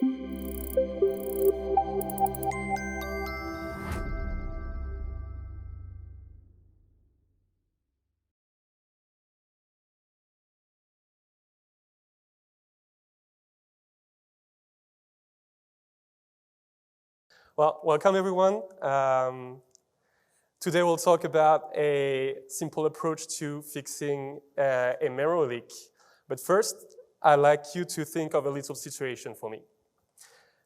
Well, welcome everyone. Today we'll talk about a simple approach to fixing a memory leak. But first, I'd like you to think of a little situation for me.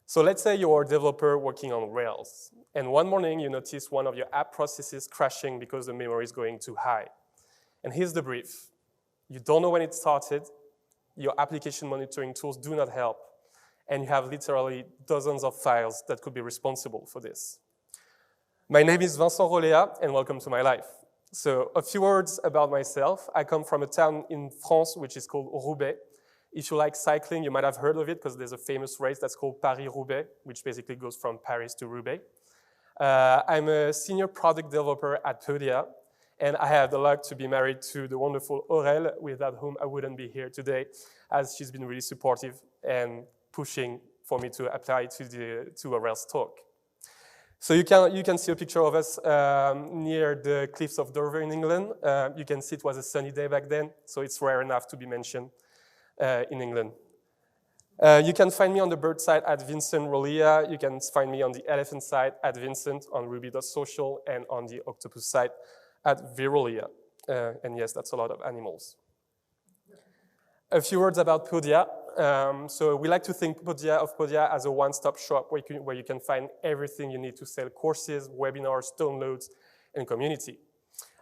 So let's say you're a developer working on Rails, and one morning you notice one of your app processes crashing because the memory is going too high. And here's the brief. You don't know when it started, your application monitoring tools do not help, and you have literally dozens of files that could be responsible for this. My name is Vincent Rolea, and welcome to my life. So a few words about myself. I come from a town in France, which is called Roubaix. If you like cycling, you might have heard of it, because there's a famous race that's called Paris-Roubaix, which basically goes from Paris to Roubaix. I'm a senior product developer at Podia, and I have the luck to be married to the wonderful Aurel, without whom I wouldn't be here today, as she's been really supportive and pushing for me to apply to a Rails talk. So you can see a picture of us near the cliffs of Dover in England. You can see it was a sunny day back then, so it's rare enough to be mentioned in England. You can find me on the bird side at Vincent Rolea. You can find me on the elephant side at Vincent on ruby.social, and on the octopus side at Virolea. And yes, that's a lot of animals. A few words about Podia. So we like to think of Podia as a one-stop shop where you can find everything you need to sell courses, webinars, downloads, and community.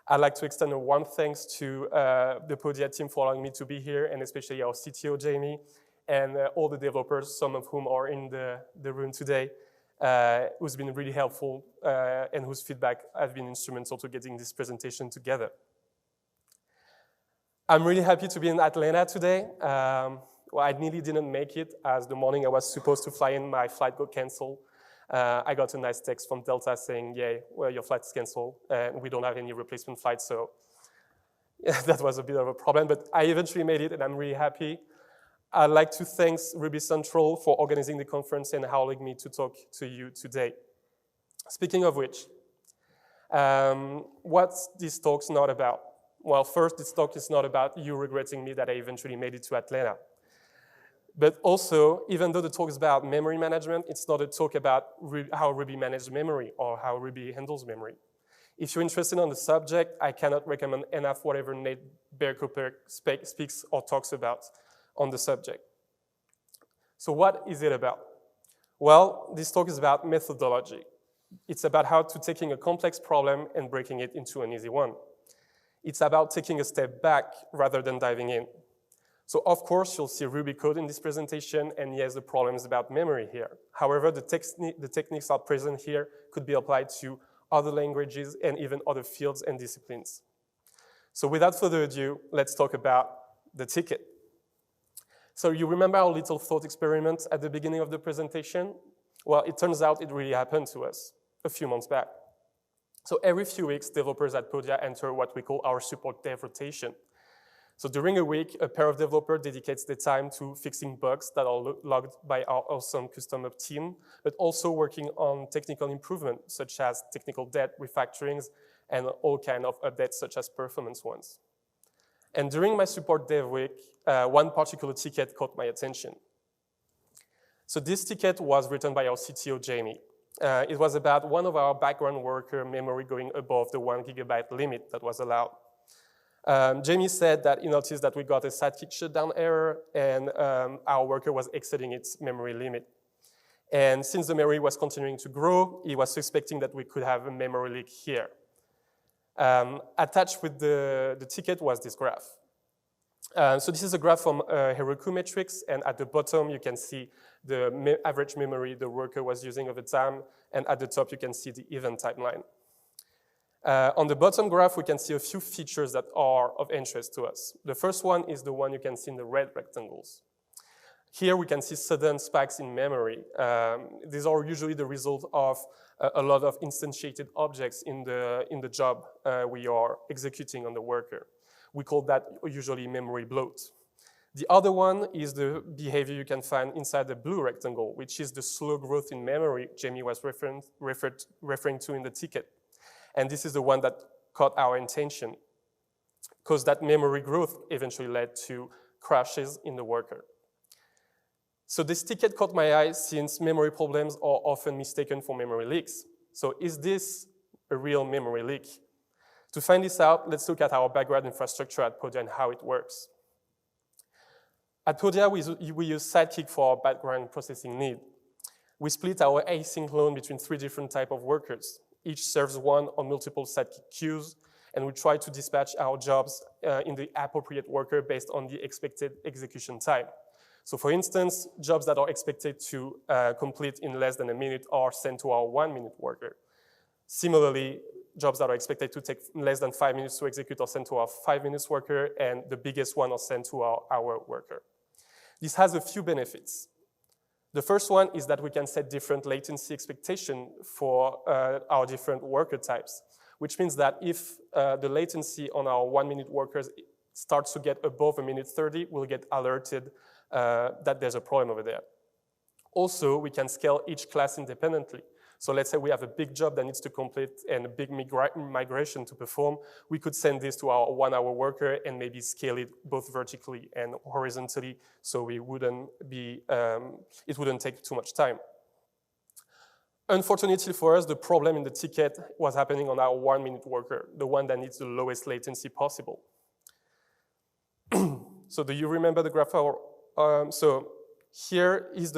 I'd like to extend a warm thanks to the Podia team for allowing me to be here, and especially our CTO, Jamie, and all the developers, some of whom are in the room today, who's been really helpful and whose feedback has been instrumental to getting this presentation together. I'm really happy to be in Atlanta today. Well, I nearly didn't make it, as the morning I was supposed to fly in, my flight got canceled. I got a nice text from Delta saying, yeah, well, your flight's canceled, and we don't have any replacement flights, so yeah, that was a bit of a problem, but I eventually made it, and I'm really happy. I'd like to thank Ruby Central for organizing the conference and allowing me to talk to you today. Speaking of which, what's this talk's not about? Well, first, this talk is not about you regretting me that I eventually made it to Atlanta. But also, even though the talk is about memory management, it's not a talk about how Ruby manages memory or how Ruby handles memory. If you're interested on the subject, I cannot recommend enough whatever Nate Berkoper speaks or talks about on the subject. So what is it about? Well, this talk is about methodology. It's about how to taking a complex problem and breaking it into an easy one. It's about taking a step back rather than diving in. So of course, you'll see Ruby code in this presentation, and yes, the problem is about memory here. However, the techniques are present here could be applied to other languages and even other fields and disciplines. So without further ado, let's talk about the ticket. So you remember our little thought experiment at the beginning of the presentation? Well, it turns out it really happened to us a few months back. So every few weeks, developers at Podia enter what we call our support dev rotation. So during a week, a pair of developers dedicates their time to fixing bugs that are logged by our awesome custom team, but also working on technical improvement, such as technical debt, refactorings, and all kinds of updates, such as performance ones. And during my support dev week, one particular ticket caught my attention. So this ticket was written by our CTO, Jamie. It was about one of our background worker memory going above the 1 GB limit that was allowed. Jamie said that he noticed that we got a sidekick shutdown error, and our worker was exceeding its memory limit. And since the memory was continuing to grow, he was suspecting that we could have a memory leak here. Attached with the ticket was this graph. So this is a graph from Heroku metrics, and at the bottom you can see the average memory the worker was using over time, and at the top you can see the event timeline. On the bottom graph, we can see a few features that are of interest to us. The first one is the one you can see in the red rectangles. Here we can see sudden spikes in memory. These are usually the result of a lot of instantiated objects in the job we are executing on the worker. We call that usually memory bloat. The other one is the behavior you can find inside the blue rectangle, which is the slow growth in memory Jamie was referring to in the ticket. And this is the one that caught our attention, because that memory growth eventually led to crashes in the worker. So this ticket caught my eye since memory problems are often mistaken for memory leaks. So is this a real memory leak? To find this out, let's look at our background infrastructure at Podia and how it works. At Podia, we use Sidekick for our background processing need. We split our async load between 3 different types of workers. Each serves one or multiple Sidekick queues, and we try to dispatch our jobs in the appropriate worker based on the expected execution time. So for instance, jobs that are expected to complete in less than a minute are sent to our 1-minute worker. Similarly, jobs that are expected to take less than 5 minutes to execute are sent to our 5-minute worker, and the biggest one are sent to our hour worker. This has a few benefits. The first one is that we can set different latency expectation for our different worker types, which means that if the latency on our 1-minute workers starts to get above 1:30, we'll get alerted that there's a problem over there. Also, we can scale each class independently. So let's say we have a big job that needs to complete and a big migration to perform. We could send this to our 1-hour worker and maybe scale it both vertically and horizontally, so we wouldn't be, it wouldn't take too much time. Unfortunately for us, the problem in the ticket was happening on our 1-minute worker, the one that needs the lowest latency possible. So do you remember the graph? So here is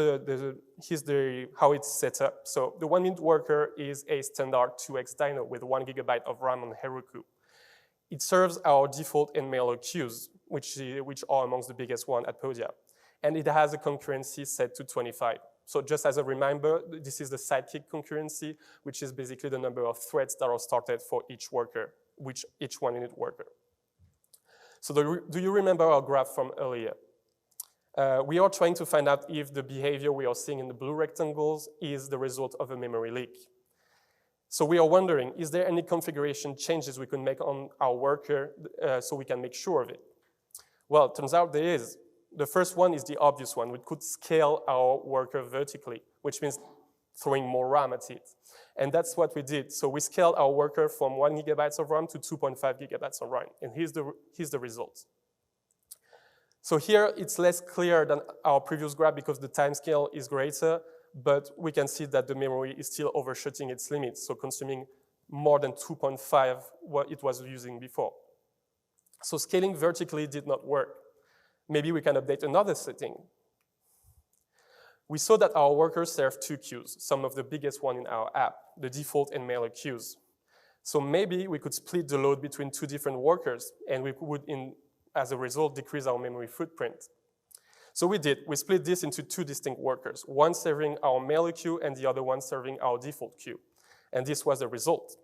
how it's set up. So the 1-minute worker is a standard 2x dyno with 1 GB of RAM on Heroku. It serves our default and mailer queues, which are amongst the biggest one at Podia. And it has a concurrency set to 25. So just as a reminder, this is the Sidekick concurrency, which is basically the number of threads that are started for each worker, each 1-minute worker. So do you remember our graph from earlier? We are trying to find out if the behavior we are seeing in the blue rectangles is the result of a memory leak. So we are wondering, is there any configuration changes we can make on our worker so we can make sure of it? Well, it turns out there is. The first one is the obvious one. We could scale our worker vertically, which means throwing more RAM at it. And that's what we did. So we scaled our worker from 1 GB of RAM to 2.5 GB of RAM. And here's the result. So here it's less clear than our previous graph because the time scale is greater, but we can see that the memory is still overshooting its limits, so consuming more than 2.5 what it was using before. So scaling vertically did not work. Maybe we can update another setting. We saw that our workers serve 2 queues, some of the biggest one in our app, the default and mailer queues. So maybe we could split the load between 2 different workers, and we would, as a result, decrease our memory footprint. So we did. We split this into 2 distinct workers, one serving our mailer queue and the other one serving our default queue. And this was the result.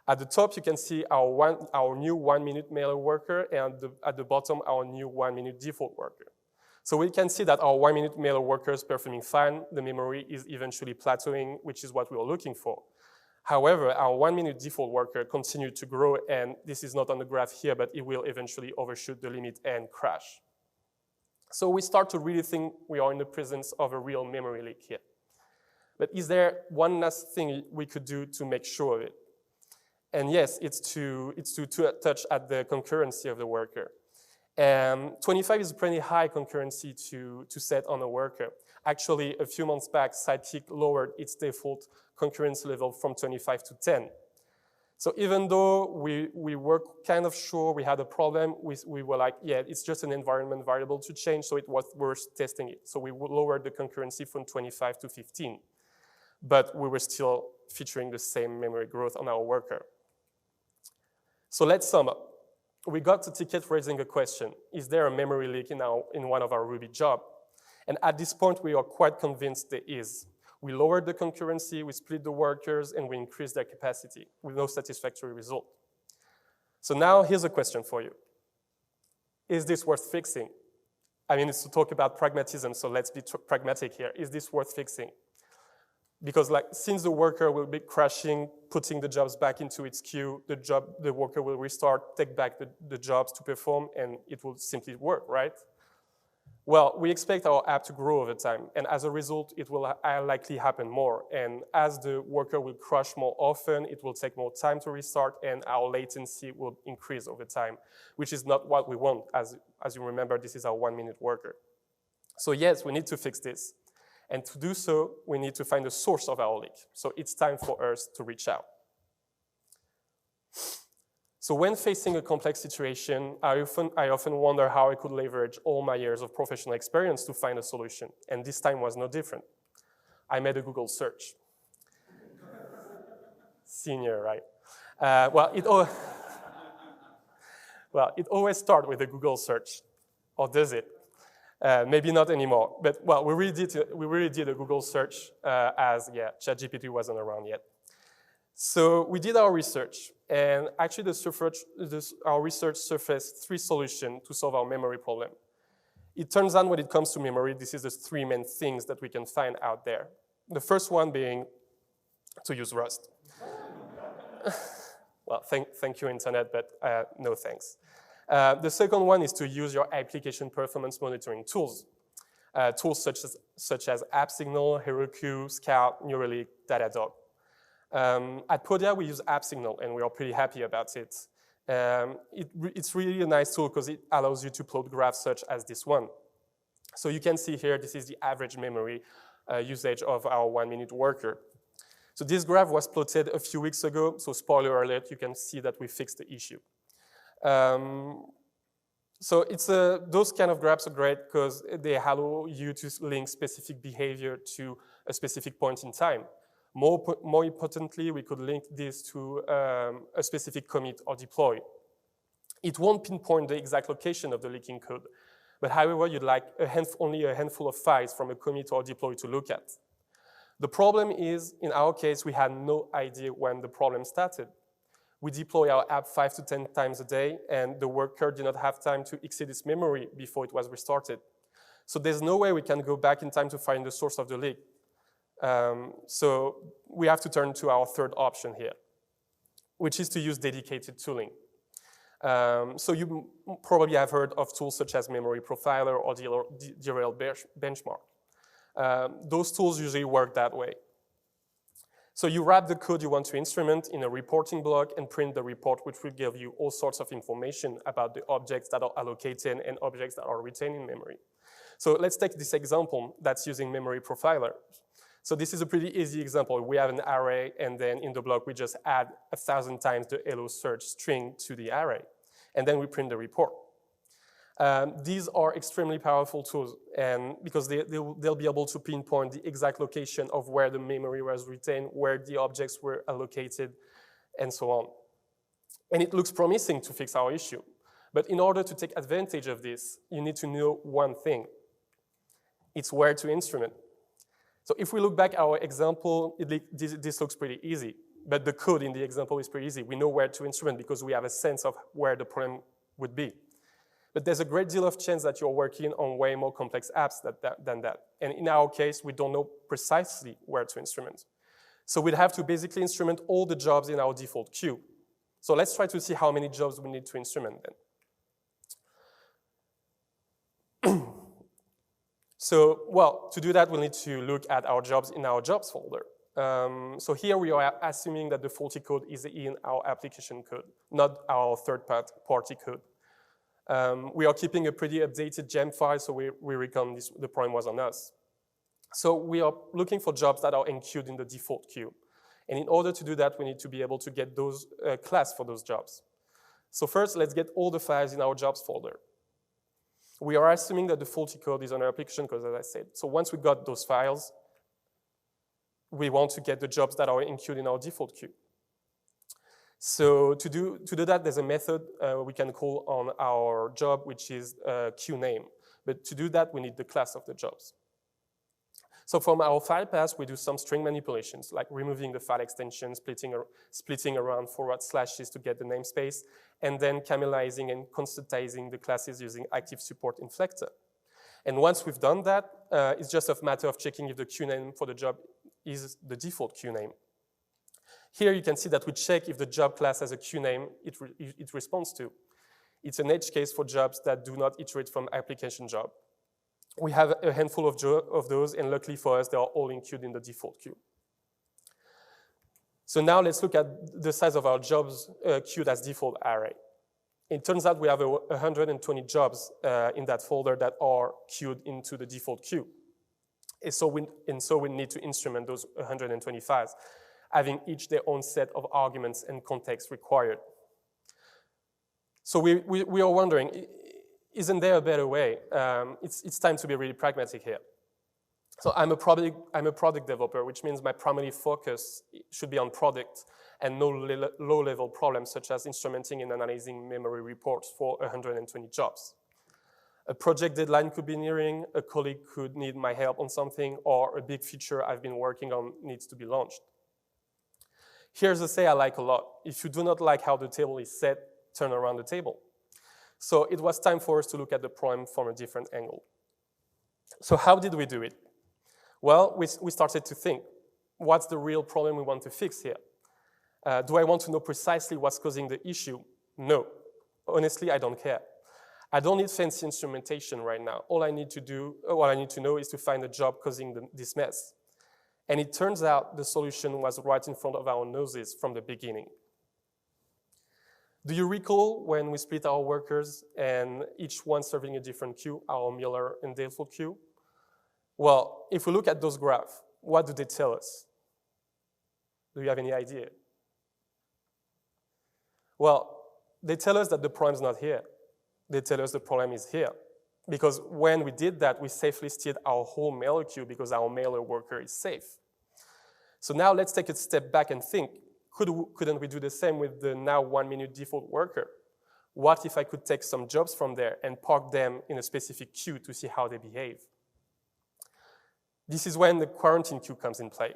At the top, you can see our new 1-minute mailer worker, and at the bottom, our new 1-minute default worker. So we can see that our 1-minute mailer worker is performing fine. The memory is eventually plateauing, which is what we were looking for. However, our 1-minute default worker continued to grow, and this is not on the graph here, but it will eventually overshoot the limit and crash. So we start to really think we are in the presence of a real memory leak here. But is there one last thing we could do to make sure of it? And yes, it's to touch at the concurrency of the worker. 25 is a pretty high concurrency to set on a worker. Actually, a few months back, Sidekick lowered its default concurrency level from 25 to 10. So even though we were kind of sure we had a problem, we were like, yeah, it's just an environment variable to change, so it was worth testing it. So we lowered the concurrency from 25 to 15. But we were still featuring the same memory growth on our worker. So let's sum up. We got a ticket raising a question. Is there a memory leak in one of our Ruby jobs? And at this point, we are quite convinced there is. We lowered the concurrency, we split the workers, and we increased their capacity with no satisfactory result. So now here's a question for you. Is this worth fixing? I mean, it's to talk about pragmatism, so let's be pragmatic here. Is this worth fixing? Because since the worker will be crashing, putting the jobs back into its queue, the worker will restart, take back the jobs to perform, and it will simply work, right? Well, we expect our app to grow over time, and as a result, it will likely happen more. And as the worker will crash more often, it will take more time to restart, and our latency will increase over time, which is not what we want. As you remember, this is our 1-minute worker. So yes, we need to fix this. And to do so, we need to find the source of our leak. So it's time for us to reach out. So when facing a complex situation, I often wonder how I could leverage all my years of professional experience to find a solution. And this time was no different. I made a Google search. Senior, right? Well, it always starts with a Google search. Or does it? Maybe not anymore. But, well, we really did a Google search as ChatGPT wasn't around yet. So we did our research, and actually our research surfaced 3 solutions to solve our memory problem. It turns out when it comes to memory, this is the 3 main things that we can find out there. The first one being to use Rust. Well, thank you, Internet, but no thanks. The second one is to use your application performance monitoring tools. Tools such as AppSignal, HeroQ, Scout, New Relic, Datadog. At Podia, we use AppSignal, and we are pretty happy about it. It's really a nice tool because it allows you to plot graphs such as this one. So you can see here, this is the average memory usage of our 1-minute worker. So this graph was plotted a few weeks ago, so spoiler alert, you can see that we fixed the issue. So those kind of graphs are great because they allow you to link specific behavior to a specific point in time. More importantly, we could link this to a specific commit or deploy. It won't pinpoint the exact location of the leaking code, but however, you'd like only a handful of files from a commit or deploy to look at. The problem is, in our case, we had no idea when the problem started. We deploy our app 5 to 10 times a day, and the worker did not have time to exceed its memory before it was restarted. So there's no way we can go back in time to find the source of the leak. So we have to turn to our third option here, which is to use dedicated tooling. So you probably have heard of tools such as Memory Profiler or Derail Benchmark. Those tools usually work that way. So you wrap the code you want to instrument in a reporting block and print the report, which will give you all sorts of information about the objects that are allocated and objects that are retained in memory. So let's take this example that's using Memory Profiler. So this is a pretty easy example. We have an array, and then in the block, we just add 1,000 times the hello search string to the array, and then we print the report. These are extremely powerful tools, and because they'll be able to pinpoint the exact location of where the memory was retained, where the objects were allocated, and so on. And it looks promising to fix our issue. But in order to take advantage of this, you need to know one thing. It's where to instrument. So if we look back at our example, this looks pretty easy, but the code in the example is pretty easy. We know where to instrument because we have a sense of where the problem would be. But there's a great deal of chance that you're working on way more complex apps than that. And in our case, we don't know precisely where to instrument. So we'd have to basically instrument all the jobs in our default queue. So let's try to see how many jobs we need to instrument then. So, well, to do that, we'll need to look at our jobs in our jobs folder. So here we are assuming that the faulty code is in our application code, not our third-party code. We are keeping a pretty updated gem file, so we reckon the problem was on us. So we are looking for jobs that are enqueued in the default queue. And in order to do that, we need to be able to get those class for those jobs. So first, let's get all the files in our jobs folder. We are assuming that the faulty code is on our application because, as I said, so once we got those files, we want to get the jobs that are enqueued in our default queue. So to do that, there's a method we can call on our job, which is queue name. But to do that, we need the class of the jobs. So from our file path, we do some string manipulations, like removing the file extension, splitting around forward slashes to get the namespace, and then camelizing and constantizing the classes using active support inflector. And once we've done that, it's just a matter of checking if the queue name for the job is the default queue name. Here you can see that we check if the job class has a queue name it responds to. It's an edge case for jobs that do not iterate from application job. We have a handful of those, and luckily for us, they are all queued in the default queue. So now let's look at the size of our jobs queued as default array. It turns out we have 120 jobs in that folder that are queued into the default queue. And so we need to instrument those 125, having each their own set of arguments and context required. So we are wondering, isn't there a better way? It's time to be really pragmatic here. So I'm a product developer, which means my primary focus should be on product and no low-level problems such as instrumenting and analyzing memory reports for 120 jobs. A project deadline could be nearing, a colleague could need my help on something, or a big feature I've been working on needs to be launched. Here's a say I like a lot. If you do not like how the table is set, turn around the table. So it was time for us to look at the problem from a different angle. So how did we do it? Well, we started to think, what's the real problem we want to fix here? Do I want to know precisely what's causing the issue? No. Honestly, I don't care. I don't need fancy instrumentation right now. All I need to know is to find a job causing this mess. And it turns out the solution was right in front of our noses from the beginning. Do you recall when we split our workers and each one serving a different queue, our Miller and default queue? Well, if we look at those graphs, what do they tell us? Do you have any idea? Well, they tell us that the problem's not here. They tell us the problem is here. Because when we did that, we safely listed our whole mailer queue because our mailer worker is safe. So now let's take a step back and think, couldn't we do the same with the now 1 minute default worker? What if I could take some jobs from there and park them in a specific queue to see how they behave? This is when the quarantine queue comes in play.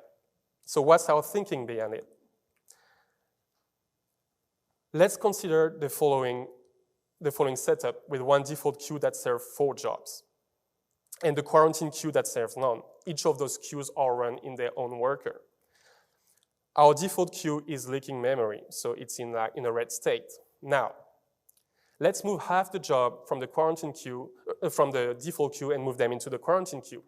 So what's our thinking behind it? Let's consider the following setup with one default queue that serves 4 jobs and the quarantine queue that serves none. Each of those queues are run in their own worker. Our default queue is leaking memory, so it's in a red state. Now, let's move half the job from the quarantine queue, from the default queue and move them into the quarantine queue.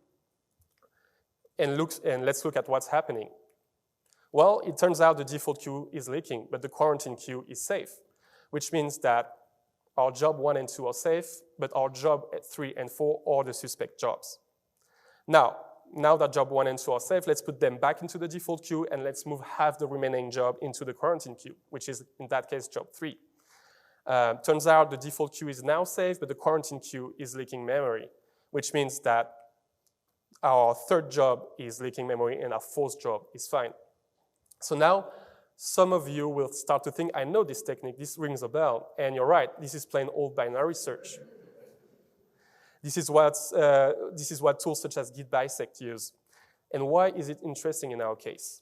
And let's look at what's happening. Well, it turns out the default queue is leaking, but the quarantine queue is safe, which means that our job 1 and 2 are safe, but our job 3 and 4 are the suspect jobs. Now that job 1 and 2 are safe, let's put them back into the default queue and let's move half the remaining job into the quarantine queue, which is in that case job 3. Turns out the default queue is now safe, but the quarantine queue is leaking memory, which means that our 3rd job is leaking memory and our 4th job is fine. So now some of you will start to think, I know this technique, this rings a bell, and you're right, this is plain old binary search. This is what tools such as Git bisect use. And why is it interesting in our case?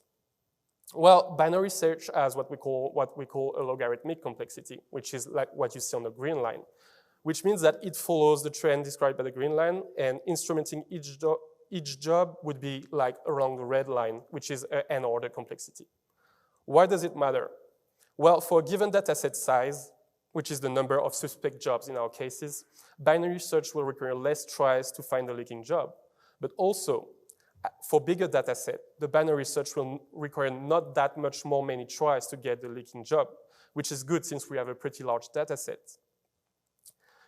Well, binary search has what we call a logarithmic complexity, which is like what you see on the green line, which means that it follows the trend described by the green line, and instrumenting each job would be like along the red line, which is an n-order complexity. Why does it matter? Well, for a given dataset size, which is the number of suspect jobs in our cases, binary search will require less tries to find the leaking job. But also, for bigger dataset, the binary search will require not that much more many tries to get the leaking job, which is good since we have a pretty large dataset.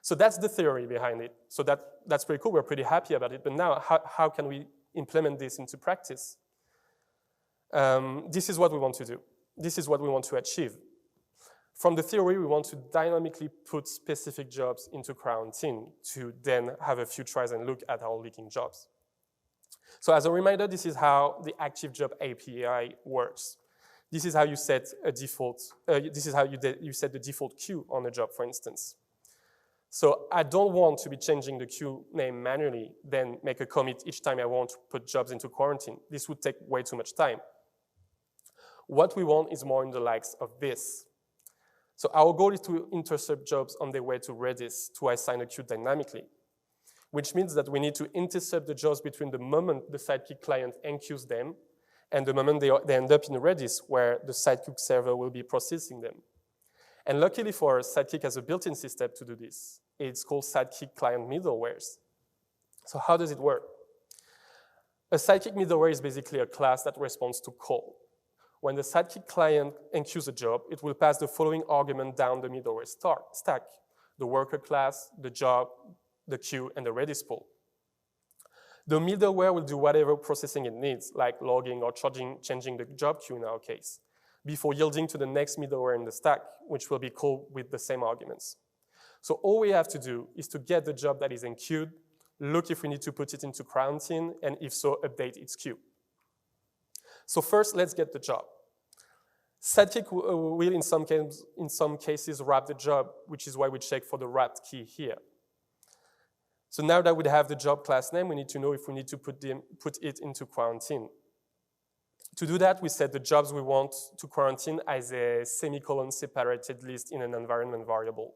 So that's the theory behind it. So that's pretty cool, we're pretty happy about it. But now, how can we implement this into practice? This is what we want to do. This is what we want to achieve. From the theory, we want to dynamically put specific jobs into quarantine to then have a few tries and look at our leaking jobs. So as a reminder, this is how the Active Job API works. This is how you set a default, this is how you set the default queue on a job, for instance. So I don't want to be changing the queue name manually, then make a commit each time I want to put jobs into quarantine. This would take way too much time. What we want is more in the likes of this. So our goal is to intercept jobs on their way to Redis to assign a queue dynamically, which means that we need to intercept the jobs between the moment the Sidekick client enqueues them and the moment they end up in Redis, where the Sidekick server will be processing them. And luckily for us, Sidekick has a built-in system to do this. It's called Sidekick Client Middlewares. So how does it work? A sidekick middleware is basically a class that responds to call. When the sidekick client enqueues a job, it will pass the following argument down the middleware stack: the worker class, the job, the queue, and the Redis pool. The middleware will do whatever processing it needs, like logging or changing the job queue in our case, before yielding to the next middleware in the stack, which will be called with the same arguments. So all we have to do is to get the job that is enqueued, look if we need to put it into quarantine, and if so, update its queue. So first, let's get the job. Sidekick will, in some cases, wrap the job, which is why we check for the wrapped key here. So now that we have the job class name, we need to know if we need to put it into quarantine. To do that, we set the jobs we want to quarantine as a semicolon separated list in an environment variable.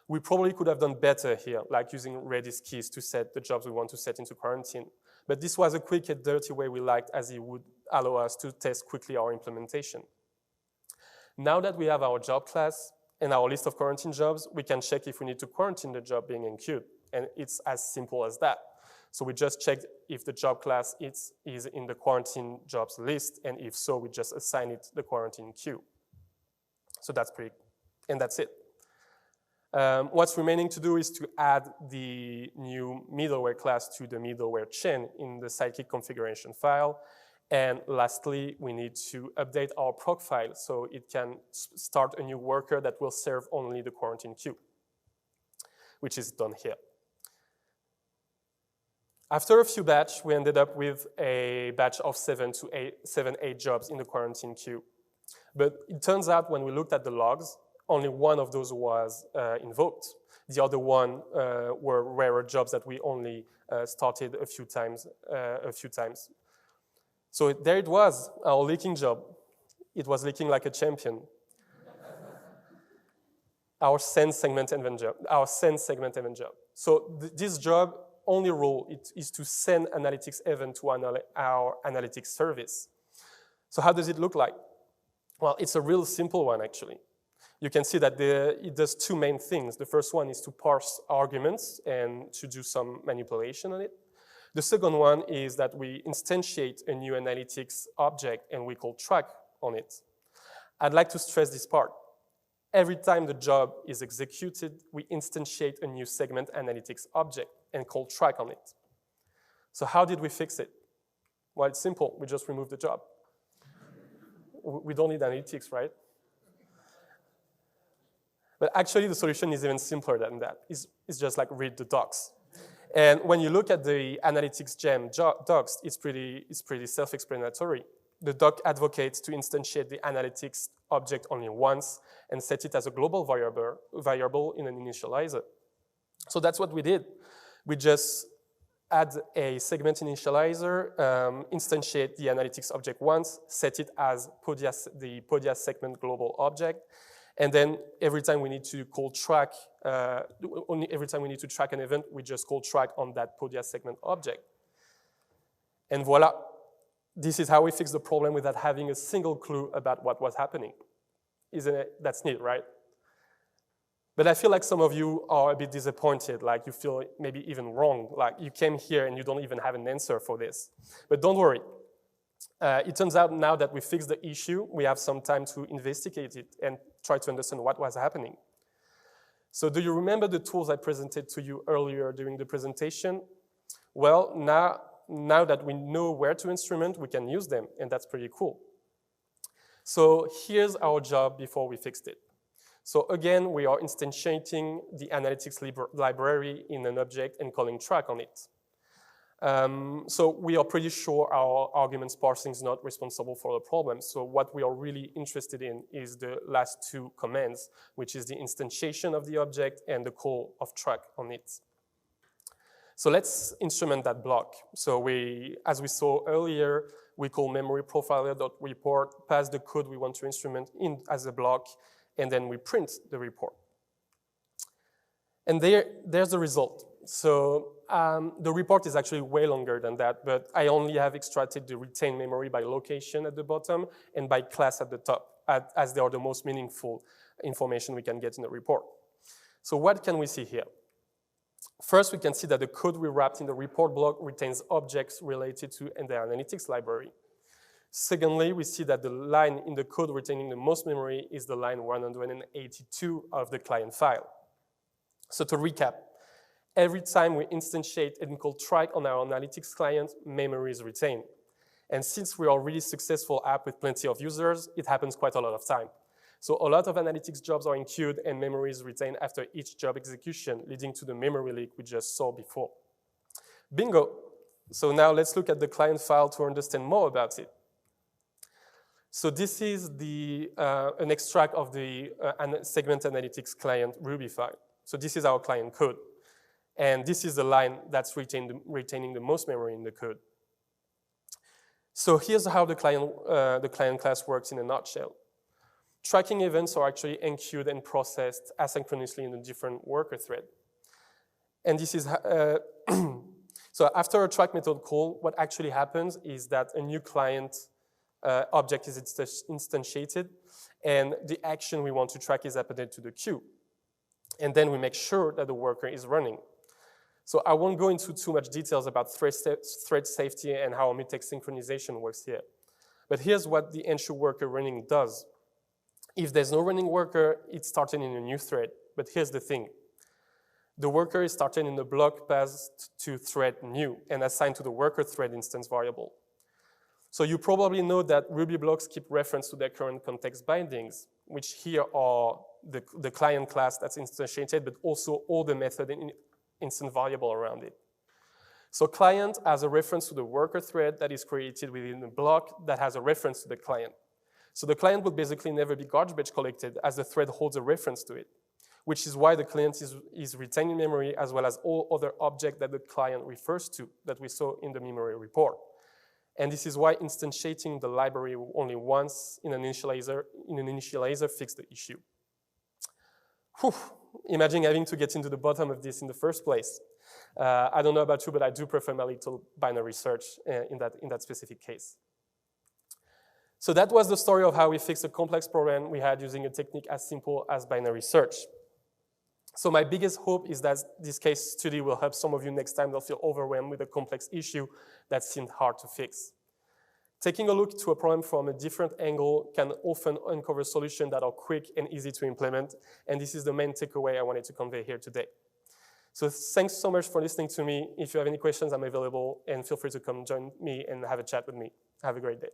We probably could have done better here, like using Redis keys to set the jobs we want to set into quarantine. But this was a quick and dirty way we liked, as it would allow us to test quickly our implementation. Now that we have our job class and our list of quarantine jobs, we can check if we need to quarantine the job being enqueued. And it's as simple as that. So we just checked if the job class is in the quarantine jobs list, and if so, we just assign it the quarantine queue. So that's it. What's remaining to do is to add the new middleware class to the middleware chain in the sidekick configuration file. And lastly, we need to update our proc file so it can start a new worker that will serve only the quarantine queue, which is done here. After a few batches, we ended up with a batch of 7, 8 jobs in the quarantine queue. But it turns out when we looked at the logs, only one of those was invoked. The other one were rarer jobs that we only started a few times. So there it was, our leaking job. It was leaking like a champion. Our send segment event job. So this job only role is to send analytics event to our analytics service. So how does it look like? Well, it's a real simple one, actually. You can see that it does two main things. The first one is to parse arguments and to do some manipulation on it. The second one is that we instantiate a new analytics object and we call track on it. I'd like to stress this part. Every time the job is executed, we instantiate a new segment analytics object and call track on it. So how did we fix it? Well, it's simple. We just remove the job. We don't need analytics, right? But actually, the solution is even simpler than that. It's just like read the docs. And when you look at the analytics gem docs, it's pretty self-explanatory. The doc advocates to instantiate the analytics object only once and set it as a global variable in an initializer. So that's what we did. We just add a segment initializer, instantiate the analytics object once, set it as the Podia segment global object, and then every time we need to call track, every time we need to track an event, we just call track on that Podia segment object. And voila. This is how we fix the problem without having a single clue about what was happening. Isn't it? That's neat, right? But I feel like some of you are a bit disappointed, like you feel maybe even wrong, like you came here and you don't even have an answer for this. But don't worry. It turns out now that we fixed the issue, we have some time to investigate it and try to understand what was happening. So do you remember the tools I presented to you earlier during the presentation? Well, now that we know where to instrument, we can use them, and that's pretty cool. So here's our job before we fixed it. So again, we are instantiating the analytics library in an object and calling track on it. So we are pretty sure our arguments parsing is not responsible for the problem. So what we are really interested in is the last two commands, which is the instantiation of the object and the call of track on it. So let's instrument that block. So as we saw earlier, we call memory profiler.report, pass the code we want to instrument in as a block, and then we print the report. And there's the result. So the report is actually way longer than that, but I only have extracted the retained memory by location at the bottom and by class at the top, as they are the most meaningful information we can get in the report. So what can we see here? First, we can see that the code we wrapped in the report block retains objects related to the analytics library. Secondly, we see that the line in the code retaining the most memory is the line 182 of the client file. So to recap, every time we instantiate and call track on our analytics client, memory is retained. And since we are a really successful app with plenty of users, it happens quite a lot of time. So a lot of analytics jobs are in queued and memory is retained after each job execution, leading to the memory leak we just saw before. Bingo. So now let's look at the client file to understand more about it. So this is an extract of the segment analytics client Ruby file. So this is our client code. And this is the line that's retaining the most memory in the code. So here's how the client class works in a nutshell. Tracking events are actually enqueued and processed asynchronously in a different worker thread. And this is, so after a track method call, what actually happens is that a new client object is instantiated, and the action we want to track is appended to the queue. And then we make sure that the worker is running. So I won't go into too much details about thread safety and how mutex synchronization works here. But here's what the ensure worker running does. If there's no running worker, it's started in a new thread. But here's the thing. The worker is started in the block passed to thread new and assigned to the worker thread instance variable. So you probably know that Ruby blocks keep reference to their current context bindings, which here are the client class that's instantiated, but also all the method and instant variable around it. So client has a reference to the worker thread that is created within the block that has a reference to the client. So the client will basically never be garbage collected as the thread holds a reference to it, which is why the client is retaining memory as well as all other objects that the client refers to that we saw in the memory report. And this is why instantiating the library only once in an initializer fixed the issue. Whew. Imagine having to get into the bottom of this in the first place. I don't know about you, but I do prefer my little binary search in that specific case. So that was the story of how we fixed a complex problem we had using a technique as simple as binary search. So my biggest hope is that this case study will help some of you next time they'll feel overwhelmed with a complex issue that seemed hard to fix. Taking a look to a problem from a different angle can often uncover solutions that are quick and easy to implement, and this is the main takeaway I wanted to convey here today. So thanks so much for listening to me. If you have any questions, I'm available, and feel free to come join me and have a chat with me. Have a great day.